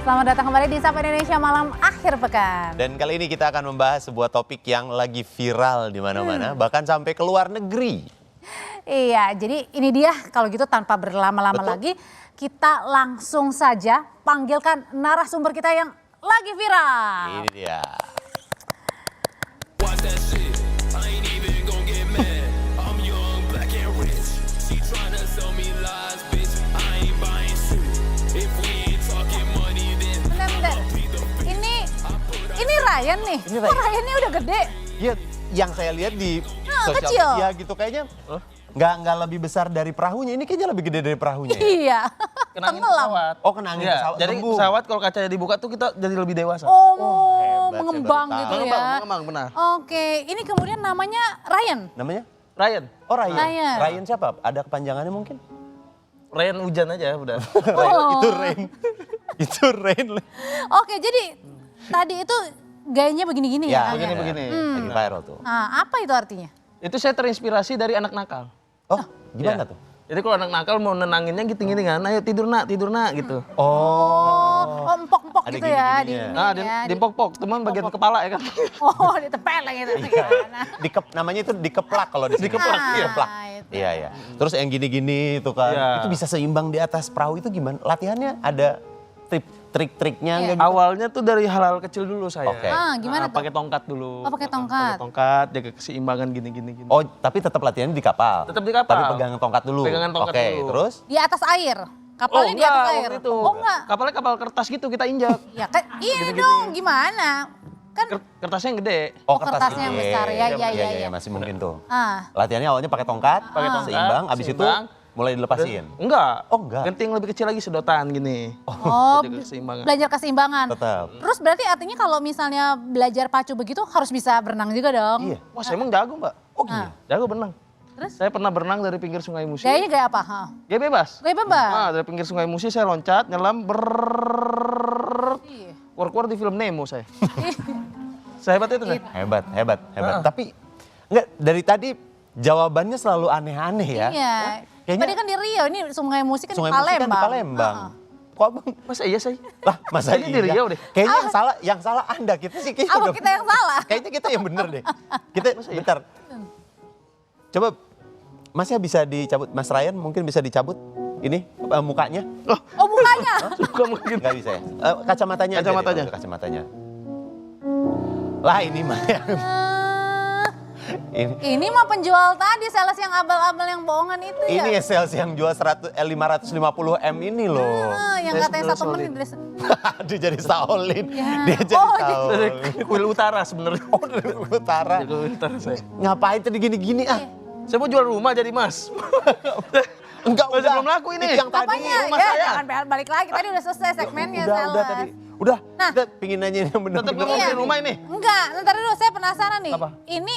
Selamat datang kembali di Sapa Indonesia Malam Akhir Pekan. Dan kali ini kita akan membahas sebuah topik yang lagi viral di mana-mana, bahkan sampai ke luar negeri. Iya, jadi ini dia kalau gitu tanpa berlama-lama lagi, kita langsung saja panggilkan narasumber kita yang lagi viral. Ini dia. Bentar. Ini Ryan nih. Ini Kok Ryannya udah gede? Iya, yang saya lihat di sosial kecil. media gitu kayaknya nggak lebih besar dari perahunya. Ini kayaknya lebih gede dari perahunya. Ya? Iya. Kenangin Tenggelam. pesawat. Oh, kenangin Iya, pesawat. jadi Tembung. pesawat kalau kacanya dibuka tuh kita jadi lebih dewasa. Oh, hebat, mengembang saya baru gitu tahu. ya. Mengembang, benar. Oke, ini kemudian namanya Ryan. Namanya? Ryan. Oh, Ryan. Ryan. Ryan siapa? Ada kepanjangannya mungkin? Ryan hujan aja udah. Itu Rain. Itu Rain. Oke, jadi tadi itu gayanya begini-gini ya. begini-begini. Lagi viral tuh. Nah, apa itu artinya? Itu saya terinspirasi dari anak nakal. Oh, gimana Iya. tuh? Jadi kalau anak nakal mau nenanginnya gini-gini kan, ayo tidur nak gitu. Oh, empok-empok Ada gitu ya. gini-gininya. Nah, ya, di pok-pok, teman bagian kepala ya kan. Oh, ditepel gitu. Nah, Namanya itu dikeplak kalau di sini. Dikeplak, iya. Dikeplak. itu. Iya, iya. Terus yang gini-gini itu kan, Iya. itu bisa seimbang di atas perahu itu gimana? Latihannya ada trik-triknya Iya. nggak gitu? Awalnya tuh dari hal-hal kecil dulu saya. Oke. Gimana tuh? Pakai tongkat dulu. Oh, pakai tongkat. Pakai tongkat, jaga keseimbangan gini. Oh, tapi tetap latihannya di kapal? Tetap di kapal. Tapi pegangan tongkat dulu? Pegangan tongkat Oke, dulu. terus? Di atas air. Kapalnya di atas air. waktu itu. Oh, enggak. Kapalnya kapal kertas gitu kita injak. Ya kan, iya dong, gimana? Kan Kertasnya yang gede. Oh, kertasnya yang gede. besar. Ya, Iya, iya. masih mungkin tuh. ah, Latihannya awalnya pakai tongkat, seimbang, abis itu seimbang. mulai dilepasin. Enggak. Oh, enggak. Ganti yang lebih kecil lagi sedotan gini. oh, Jaga keseimbangan. belajar keseimbangan. Tetap. Terus berarti artinya kalau misalnya belajar pacu begitu harus bisa berenang juga dong? Iya. Wah, saya emang jago, Mbak. Oh, gini. Jago berenang. Terus? Saya pernah berenang dari pinggir Sungai Musi. Gayanya gaya apa? Hah? Gaya bebas. Gaya bebas? Nah, dari pinggir Sungai Musi saya loncat, nyelam, Iya. keluar di film Nemo saya. Sehebat itu saya. Hebat. Tapi enggak, dari tadi jawabannya selalu aneh-aneh ya. Iya. Kayaknya- Tadi kan di Rio, ini Sungai Musik kan Sungai di Musi Palembang. kan di Palembang. Kok abang? Masa iya saya? Lah, masa Kayaknya di Riau deh. Kayaknya yang salah Anda, kita sih kayaknya Apa udah- kita yang salah? Kayaknya kita yang bener deh. Kita bentar. Coba Masnya bisa dicabut, Mas Ryan mungkin bisa dicabut ini mukanya? Oh, mukanya. Suka mungkin. Enggak bisa ya. Kacamatanya aja deh, Kacamatanya. kalau kacamatanya. Lah ini mah yang Ini mah penjual tadi, sales yang abal-abal yang bohongan itu ya. ini sales yang jual 550 M ini loh. Yang Saya katanya 1 sebenarnya menit. Dia jadi Saolin. Ya. Dia jadi Oh, Saolin. Dari kuil utara sebenarnya. Oh, dari utara. Dari kuil utara saya. Ngapain tadi gini-gini ah? Saya mau jual rumah jadi mas. Enggak, Masih udah. belum laku ini. Itu yang tadi. Apanya? rumah Ya, saya. jangan balik lagi. Tadi udah selesai segmennya Udah sales. tadi. Udah, Nah. kita pingin nanya yang Tetap bener-bener. nggak mau beli rumah ini. Enggak, ntar dulu saya penasaran nih. Apa? Ini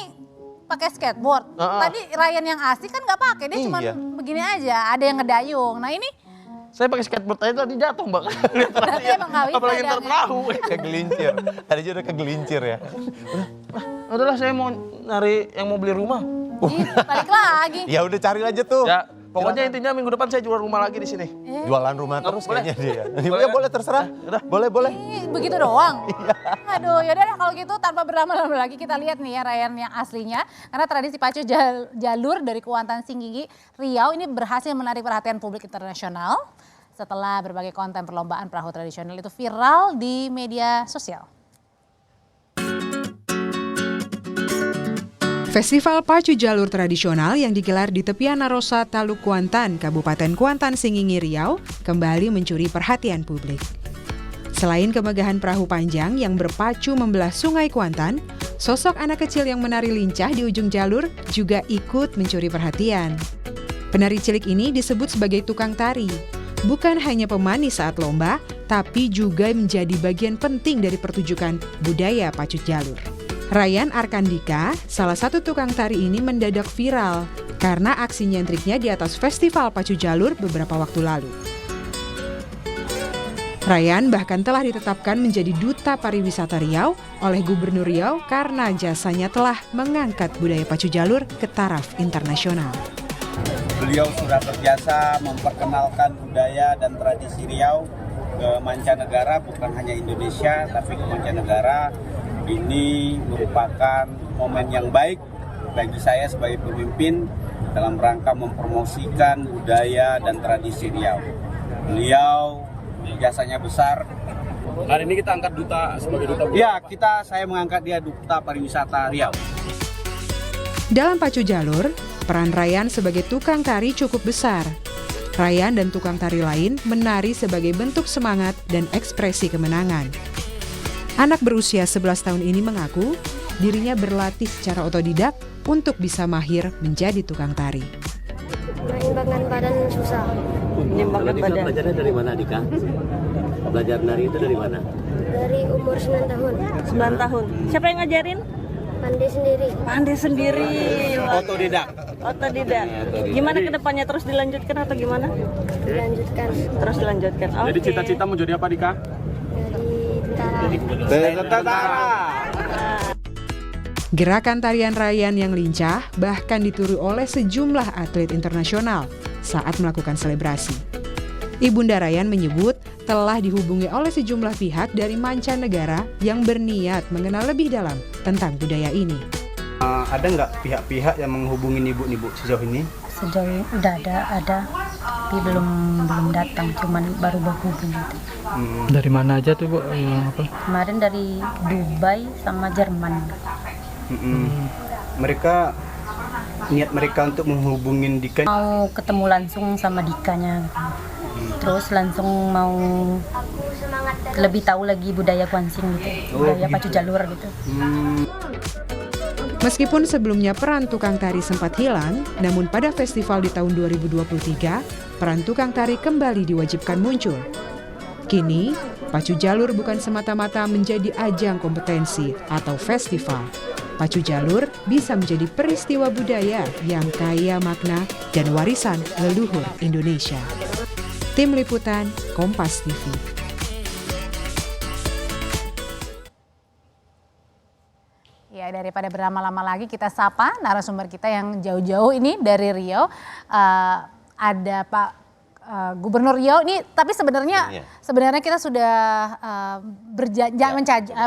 pakai skateboard. Heeh. Tadi Ryan yang asli kan nggak pakai, dia cuma Iya. begini aja. Ada yang ngedayung. Nah ini Saya pakai skateboard aja tadi jatuh mbak. berarti emang nggak bisa. Apalagi ntar dong. perahu. Kegelincir. Tadi aja udah kegelincir ya. Udahlah saya mau nyari yang mau beli rumah. Ih, balik lagi. Ya udah cari aja tuh. Ya, pokoknya intinya minggu depan saya jual rumah lagi di sini. Jualan rumah terus Boleh. kayaknya dia. Boleh Ya kan? boleh terserah. Udah. Boleh. Ih, begitu doang. Aduh, yaudah deh kalau gitu tanpa berlama-lama lagi kita lihat nih ya Ryan yang aslinya. Karena tradisi pacu jalur dari Kuantan Singgigi Riau ini berhasil menarik perhatian publik internasional setelah berbagai konten perlombaan perahu tradisional itu viral di media sosial. Festival Pacu Jalur Tradisional yang digelar di tepian Narosa, Taluk Kuantan, Kabupaten Kuantan Singgigi Riau, kembali mencuri perhatian publik. Selain kemegahan perahu panjang yang berpacu membelah sungai Kuantan, sosok anak kecil yang menari lincah di ujung jalur juga ikut mencuri perhatian. Penari cilik ini disebut sebagai tukang tari. Bukan hanya pemanis saat lomba, tapi juga menjadi bagian penting dari pertunjukan budaya pacu jalur. Ryan Arkandika, salah satu tukang tari ini mendadak viral karena aksi nyentriknya di atas festival pacu jalur beberapa waktu lalu. Ryan bahkan telah ditetapkan menjadi Duta Pariwisata Riau oleh Gubernur Riau karena jasanya telah mengangkat budaya pacu jalur ke taraf internasional. Beliau sudah berjasa memperkenalkan budaya dan tradisi Riau ke mancanegara, bukan hanya Indonesia tapi ke mancanegara. Ini merupakan momen yang baik bagi saya sebagai pemimpin dalam rangka mempromosikan budaya dan tradisi Riau. Beliau jasanya besar. Hari ini kita angkat duta sebagai duta. Ya, saya mengangkat dia duta pariwisata Riau. Dalam pacu jalur, peran Ryan sebagai tukang tari cukup besar. Ryan dan tukang tari lain menari sebagai bentuk semangat dan ekspresi kemenangan. Anak berusia 11 tahun ini mengaku dirinya berlatih secara otodidak untuk bisa mahir menjadi tukang tari. Menyimbangkan badan susah. Menyimbangkan badan. Belajarnya dari mana, Dika? Belajar nari itu dari mana? Dari umur 9 tahun. 9 tahun. Siapa yang ngajarin? Pandai sendiri. Pandai sendiri. Otodidak. Otodidak. Gimana ke depannya, terus dilanjutkan atau gimana? Dilanjutkan. Terus dilanjutkan. Oke. Jadi cita-cita mau jadi apa, Dika? Jadi tentara. Gerakan tarian Ryan yang lincah bahkan ditiru oleh sejumlah atlet internasional saat melakukan selebrasi. Ibunda Ryan menyebut telah dihubungi oleh sejumlah pihak dari mancanegara yang berniat mengenal lebih dalam tentang budaya ini. Ada nggak pihak-pihak yang menghubungi ibu sejauh ini? Sejauh ini udah ada, tapi belum datang, cuman baru berhubung gitu. Dari mana aja tuh, Bu? Kemarin dari Dubai sama Jerman. Niat mereka untuk menghubungin Dika. Mau ketemu langsung sama Dikanya gitu. Terus langsung mau lebih tahu lagi budaya Kwansin gitu, budaya pacu jalur gitu. Meskipun sebelumnya peran tukang tari sempat hilang, namun pada festival di tahun 2023, peran tukang tari kembali diwajibkan muncul. Kini, pacu jalur bukan semata-mata menjadi ajang kompetensi atau festival. Pacu jalur bisa menjadi peristiwa budaya yang kaya makna dan warisan leluhur Indonesia. Tim Liputan, Kompas TV. Ya, daripada berlama-lama lagi kita sapa narasumber kita yang jauh-jauh ini dari Riau. Ada Pak Gubernur Riau ini, tapi sebenarnya kita sudah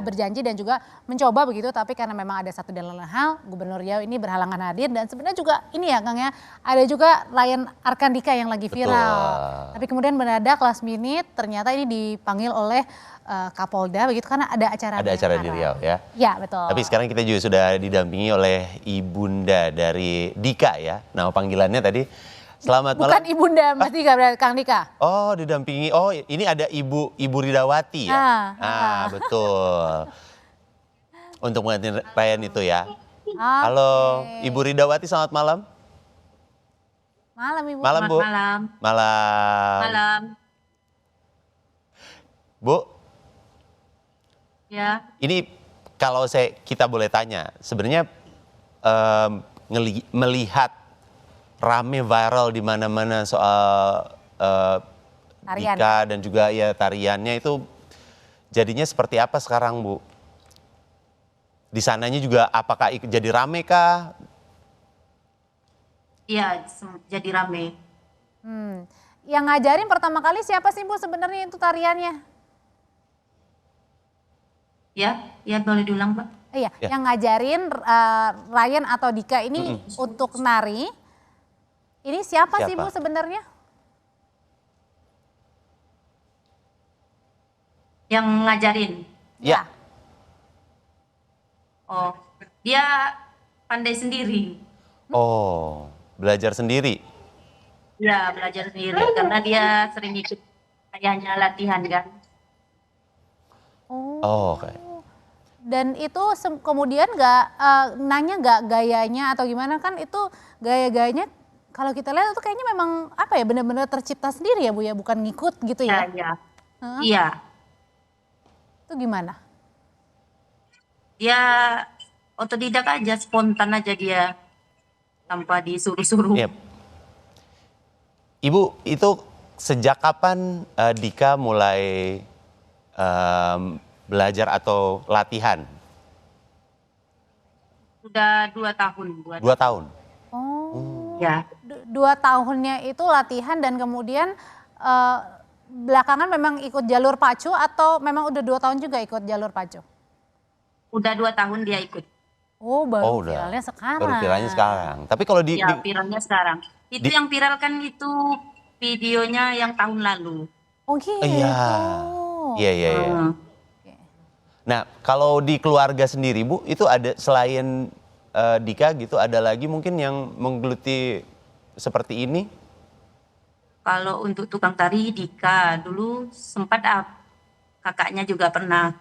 berjanji dan juga mencoba begitu, tapi karena memang ada satu dan lain hal, Gubernur Riau ini berhalangan hadir, dan sebenarnya juga ini ya Kang ya, ada juga Ryan Arkandika yang lagi viral. Betul. Tapi kemudian mendadak last minute ternyata ini dipanggil oleh Kapolda begitu karena ada acara. Ada acara di Riau ya. Ya, betul. Tapi sekarang kita juga sudah didampingi oleh ibunda dari Dika ya. Nama panggilannya tadi. Selamat malam. Bukan ibunda Mas Dika, berarti Kang Dika. Oh, didampingi. Oh, ini ada Ibu Ridawati ya. Betul. Untuk mengganti Ryan itu ya. Halo, Ibu Ridawati, selamat malam. Malam Ibu. Malam, Bu. Malam. Malam. Malam. Bu. Ya. Ini kalau kita boleh tanya, sebenarnya melihat rame viral di mana-mana soal Tarian. Dika dan juga ya tariannya itu jadinya seperti apa sekarang, Bu? Di sananya juga apakah jadi rame kah? Iya, jadi rame. Yang ngajarin pertama kali siapa sih Bu sebenarnya itu tariannya? Ya boleh diulang, Pak. Iya, Ya. yang ngajarin Ryan atau Dika ini untuk nari. Ini siapa sih Bu sebenarnya? Yang ngajarin. Ya. Oh, dia pandai sendiri. Oh, belajar sendiri. Ya, belajar sendiri karena dia sering ikut ayahnya latihan kan. Oh, oke. Dan itu kemudian nanya nggak gayanya atau gimana, kan itu gaya-gayanya kalau kita lihat itu kayaknya memang apa ya, benar-benar tercipta sendiri ya Bu ya, bukan ngikut gitu ya? Iya. Itu gimana? Dia otodidak aja, spontan aja dia, tanpa disuruh-suruh. Yep. Ibu, itu sejak kapan Dika mulai belajar atau latihan? Sudah 2 tahun. 2 tahun? Oh, Ya. 2 tahunnya itu latihan dan kemudian belakangan memang ikut jalur pacu atau memang udah 2 tahun juga ikut jalur pacu? Udah 2 tahun dia ikut. Oh, baru udah. viralnya sekarang. Baru viralnya sekarang. Tapi kalau Ya, viralnya sekarang. Itu yang viral kan itu videonya yang tahun lalu. Oh gitu. Iya. Iya. Nah, kalau di keluarga sendiri Bu, itu ada selain Dika gitu, ada lagi mungkin yang menggeluti seperti ini? Kalau untuk tukang tari Dika dulu sempat kakaknya juga pernah.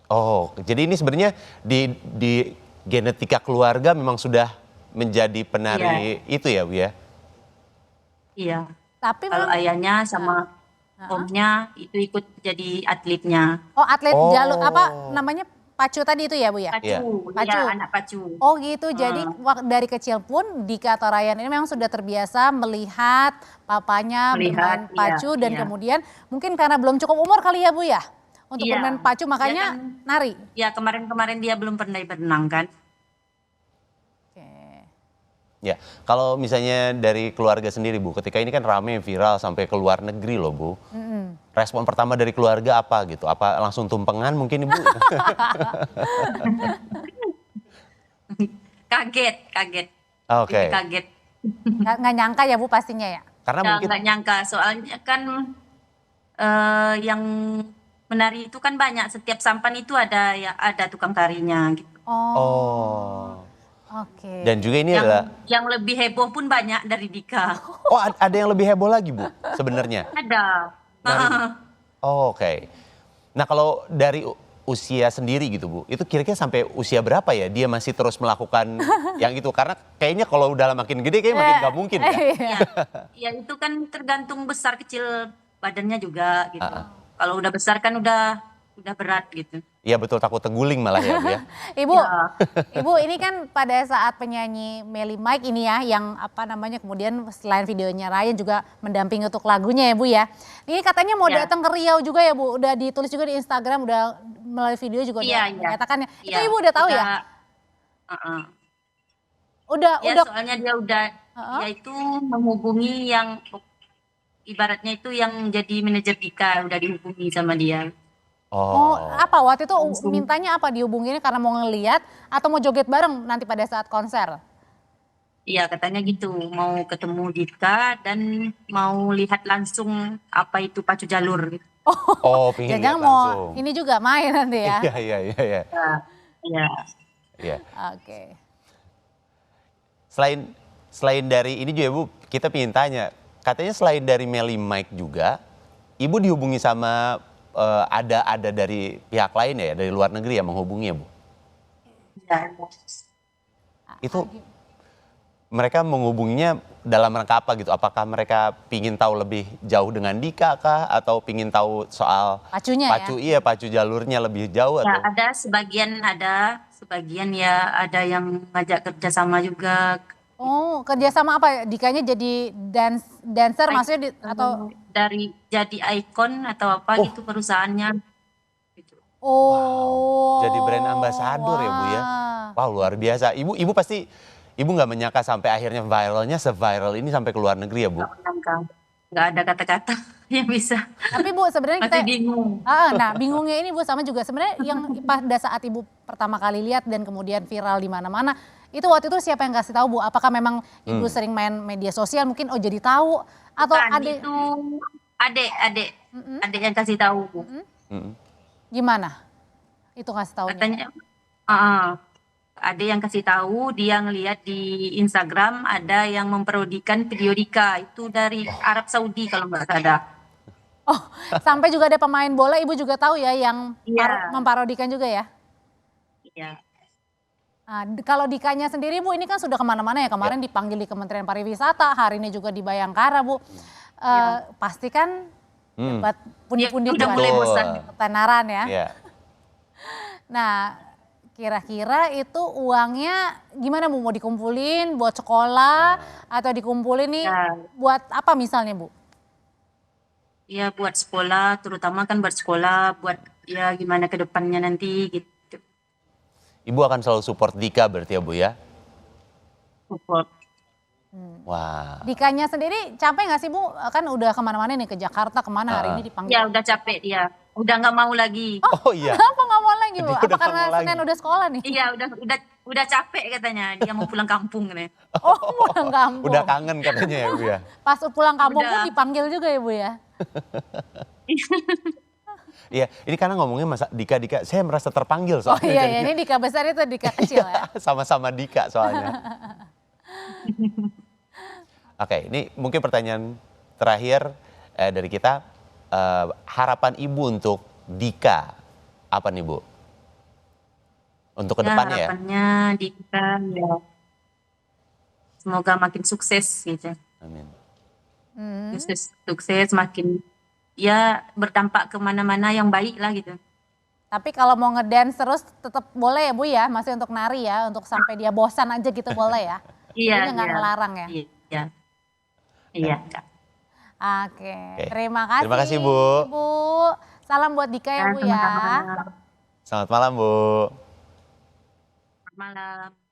Oh, jadi ini sebenarnya di genetika keluarga memang sudah menjadi penari itu ya Bu ya? Iya. Tapi kalau ayahnya sama omnya itu ikut jadi atletnya. Oh, atlet jalur apa namanya? Pacu tadi itu ya Bu ya? Pacu, ya, anak pacu. Oh gitu, jadi dari kecil pun Dika atau Ryan ini memang sudah terbiasa melihat papanya bermain pacu dan kemudian mungkin karena belum cukup umur kali ya Bu ya? Untuk bermain pacu makanya nari? Ya kemarin-kemarin dia belum pernah berenang kan. Ya, kalau misalnya dari keluarga sendiri Bu, ketika ini kan rame viral sampai ke luar negeri loh Bu. Respon pertama dari keluarga apa gitu? Apa langsung tumpengan mungkin Ibu? Kaget. Oke. Kaget. Nggak nyangka ya Bu pastinya ya? Karena mungkin nggak nyangka, soalnya kan yang menari itu kan banyak, setiap sampan itu ada tukang tarinya gitu. Oke. Dan juga ini adalah yang lebih heboh pun banyak dari Dika. Oh, ada yang lebih heboh lagi Bu sebenarnya? Ada. Oke. Nah, kalau dari usia sendiri gitu Bu, itu kira-kira sampai usia berapa ya dia masih terus melakukan yang itu? Karena kayaknya kalau udah makin gede kayaknya makin gak mungkin ya. Ya itu kan tergantung besar kecil badannya juga gitu. Kalau udah besar kan udah berat gitu. Iya betul, takut terguling malah ya Bu ya. Ibu ini kan pada saat penyanyi Melly Mike ini ya yang apa namanya kemudian selain videonya Ryan juga mendampingi untuk lagunya ya Bu ya. Ini katanya mau datang ke Riau juga ya Bu, udah ditulis juga di Instagram, udah melalui video juga udah menyatakannya. Itu Ibu udah tahu ya? Udah. Soalnya dia dia itu menghubungi yang ibaratnya itu yang jadi manajer Dika, udah dihubungi sama dia. Oh, apa waktu itu mintanya apa dihubunginnya karena mau ngeliat atau mau joget bareng nanti pada saat konser? Iya katanya gitu, mau ketemu Dika dan mau lihat langsung apa itu pacu jalur. Pingin jangan lihat mau langsung. ini juga main nanti ya? Iya. Oke. Selain dari ini juga Bu, kita ingin tanya, katanya selain dari Melly Mike juga, Ibu dihubungi sama ada dari pihak lain ya, dari luar negeri yang menghubungi ya Bu? Iya. Itu mereka menghubunginya dalam rangka apa gitu? Apakah mereka pingin tahu lebih jauh dengan Dika kah? Atau pingin tahu soal pacunya Iya, pacu jalurnya lebih jauh Ya, atau? sebagian ya ada yang ngajak kerjasama juga. Oh, kerjasama apa? Dikanya jadi dancer maksudnya atau dari jadi ikon atau apa gitu perusahaannya. Gitu. Jadi brand ambassador ya Bu ya? Wow, luar biasa. Ibu pasti nggak menyangka sampai akhirnya viralnya se-viral ini sampai ke luar negeri ya Bu? Nggak ada kata-kata yang bisa. Tapi Bu sebenarnya kita bingung. Nah bingungnya ini Bu sama juga sebenarnya yang pada saat Ibu pertama kali lihat dan kemudian viral di mana-mana, itu waktu itu siapa yang kasih tahu Bu? Apakah memang Ibu sering main media sosial mungkin jadi tahu atau adik? Itu adik yang kasih tahu Bu. Gimana? Itu kasih tahunya? Katanya ada yang kasih tahu, dia ngelihat di Instagram ada yang memparodikan video Dika, itu dari Arab Saudi kalau nggak salah. Oh, sampai juga ada pemain bola Ibu juga tahu ya yang memparodikan juga ya? Iya. Kalau Dikanya sendiri Bu, ini kan sudah kemana-mana ya, kemarin dipanggil di Kementerian Pariwisata, hari ini juga di Bayangkara Bu. Pasti kan dapat pundi-pundi udah mulai bosan. ketenaran ya. Yeah. Nah, kira-kira itu uangnya gimana Bu? Mau dikumpulin buat sekolah atau dikumpulin nih buat apa misalnya Bu? Ya buat sekolah, terutama kan buat sekolah, buat ya gimana ke depannya nanti gitu. Ibu akan selalu support Dika berarti ya Bu ya? Support. Wah. Dikanya sendiri capek nggak sih Bu? Kan udah kemana-mana nih, ke Jakarta kemana hari ini dipanggil. Ya udah capek dia. Udah nggak mau lagi. Oh iya. Kenapa nggak mau lagi Bu? Dia Apa udah karena nggak mau Senin lagi. udah sekolah nih? Iya udah capek katanya. Dia mau pulang kampung nih. Oh pulang kampung. Udah kangen katanya ya Bu ya. Pas pulang kampung pun Udah. dipanggil juga ya Bu ya? Iya, ini karena ngomongin Mas Dika, saya merasa terpanggil Oh soalnya. iya, jadinya. ini Dika besar itu Dika kecil ya? Sama-sama Dika soalnya. Oke, ini mungkin pertanyaan terakhir dari kita. Harapan Ibu untuk Dika apa nih Bu? Untuk kedepannya ya? Harapannya Dika ya. Semoga makin sukses gitu. Amin. Sukses makin ya berdampak kemana-mana yang baik lah gitu. Tapi kalau mau ngedance terus tetap boleh ya Bu ya? Masih untuk nari ya? Untuk sampai dia bosan aja gitu boleh ya? Iya. Jadi nggak ngelarang ya? Iya. Iya. Kak. Oke, terima kasih. Terima kasih, Bu. Ibu. Salam buat Dika ya Bu ya. Sama-sama. Selamat malam Bu. Selamat malam.